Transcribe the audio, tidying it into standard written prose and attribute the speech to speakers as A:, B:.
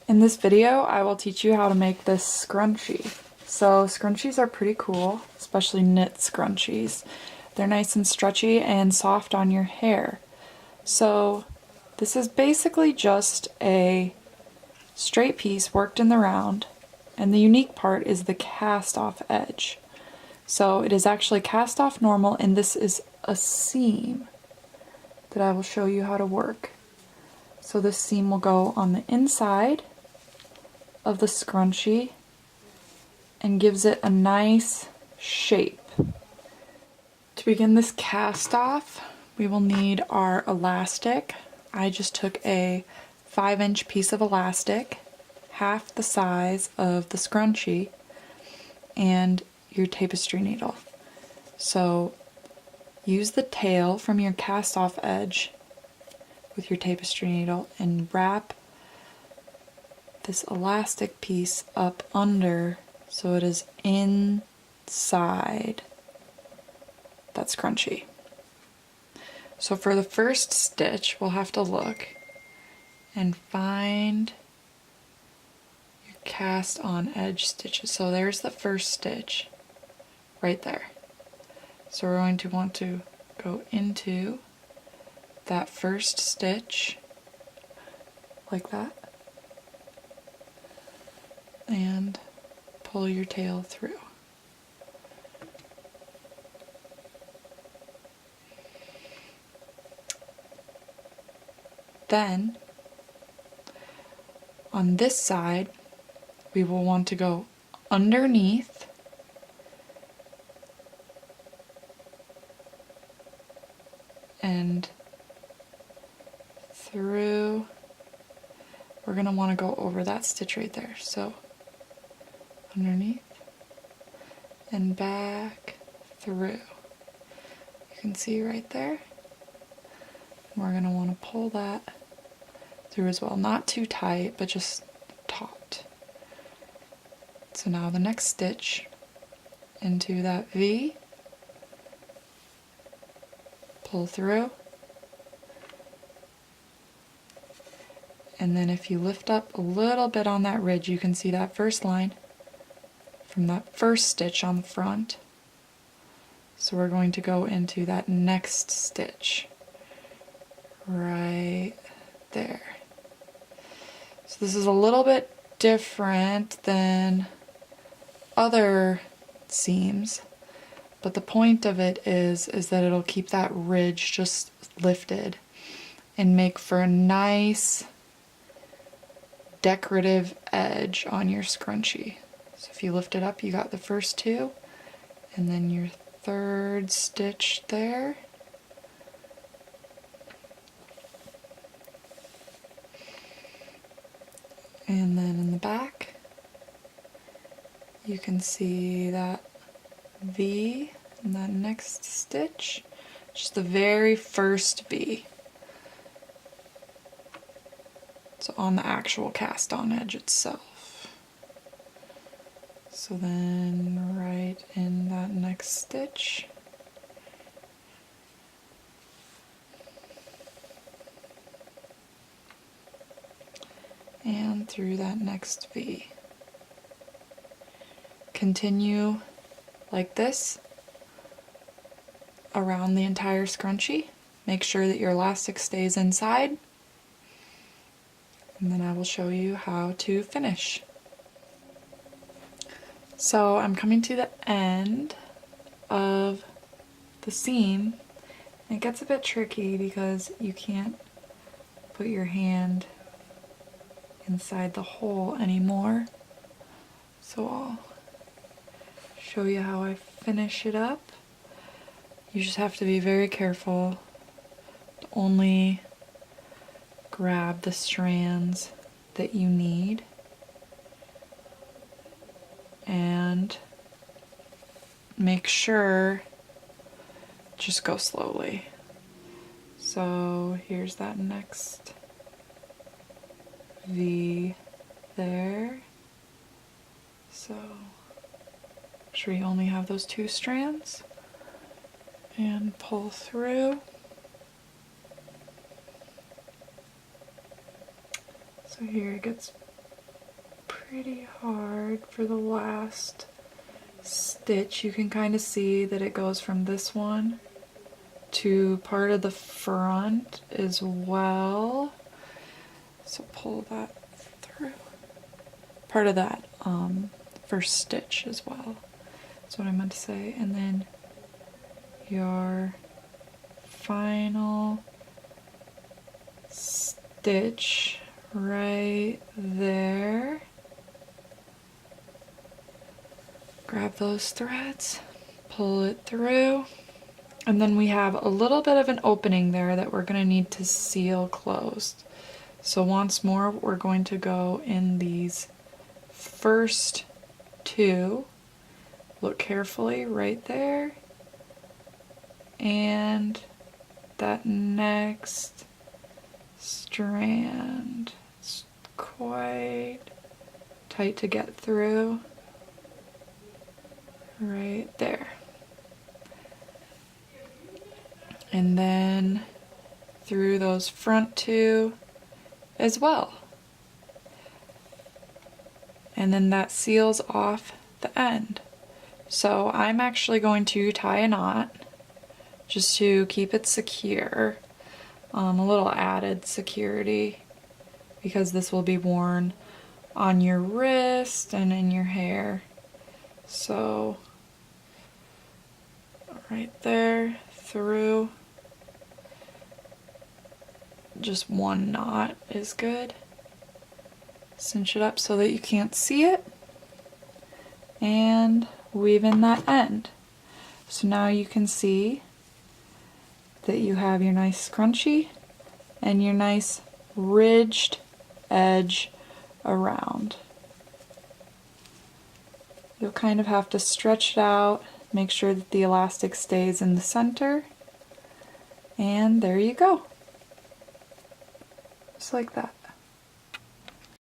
A: In this video, I will teach you how to make this scrunchie. So scrunchies are pretty cool, especially knit scrunchies. They're nice and stretchy and soft on your hair. So this is basically just a straight piece worked in the round, and the unique part is the cast off edge. So it is actually cast off normal, and this is a seam that I will show you how to work. So this seam will go on the inside of the scrunchie and gives it a nice shape. To begin this cast off, we will need our elastic. I just took a 5-inch piece of elastic, half the size of the scrunchie, and your tapestry needle. So use the tail from your cast off edge with your tapestry needle and wrap this elastic piece up under so it is inside that scrunchie. So for the first stitch, we'll have to look and find your cast on edge stitches. So there's the first stitch right there. So we're going to want to go into that first stitch like that and pull your tail through. Then on this side we will want to go underneath and through. We're going to want to go over that stitch right there. So underneath and back through. You can see right there. We're going to want to pull that through as well. Not too tight, but just taut. So now the next stitch into that V, pull through, and then if you lift up a little bit on that ridge, you can see that first line from that first stitch on the front. So we're going to go into that next stitch right there. So this is a little bit different than other seams, but the point of it is that it'll keep that ridge just lifted and make for a nice decorative edge on your scrunchie. So if you lift it up, you got the first two, and then your third stitch there. And then in the back, you can see that V in that next stitch, just the very first V. So on the actual cast on edge itself. So then right in that next stitch, and through that next V. Continue like this around the entire scrunchie. Make sure that your elastic stays inside, and then I will show you how to finish. So I'm coming to the end of the seam. It gets a bit tricky because you can't put your hand inside the hole anymore. So I'll show you how I finish it up. You just have to be very careful to only grab the strands that you need and make sure, just go slowly. So here's that next V there. So make sure you only have those two strands and pull through. So here it gets pretty hard for the last stitch. You can kind of see that it goes from this one to part of the front as well. So pull that through. Part of that first stitch as well. That's what I meant to say. And then your final stitch right there. Grab those threads, pull it through, and then we have a little bit of an opening there that we're going to need to seal closed. So once more, we're going to go in these first two. Look carefully right there, and that next strand. It's quite tight to get through. Right there. And then through those front two as well. And then that seals off the end. So I'm actually going to tie a knot just to keep it secure. A little added security because this will be worn on your wrist and in your hair. So right there, through, just one knot is good. Cinch it up so that you can't see it, and weave in that end. So now you can see that you have your nice scrunchie and your nice ridged edge around. You'll kind of have to stretch it out, make sure that the elastic stays in the center, and there you go. Just like that.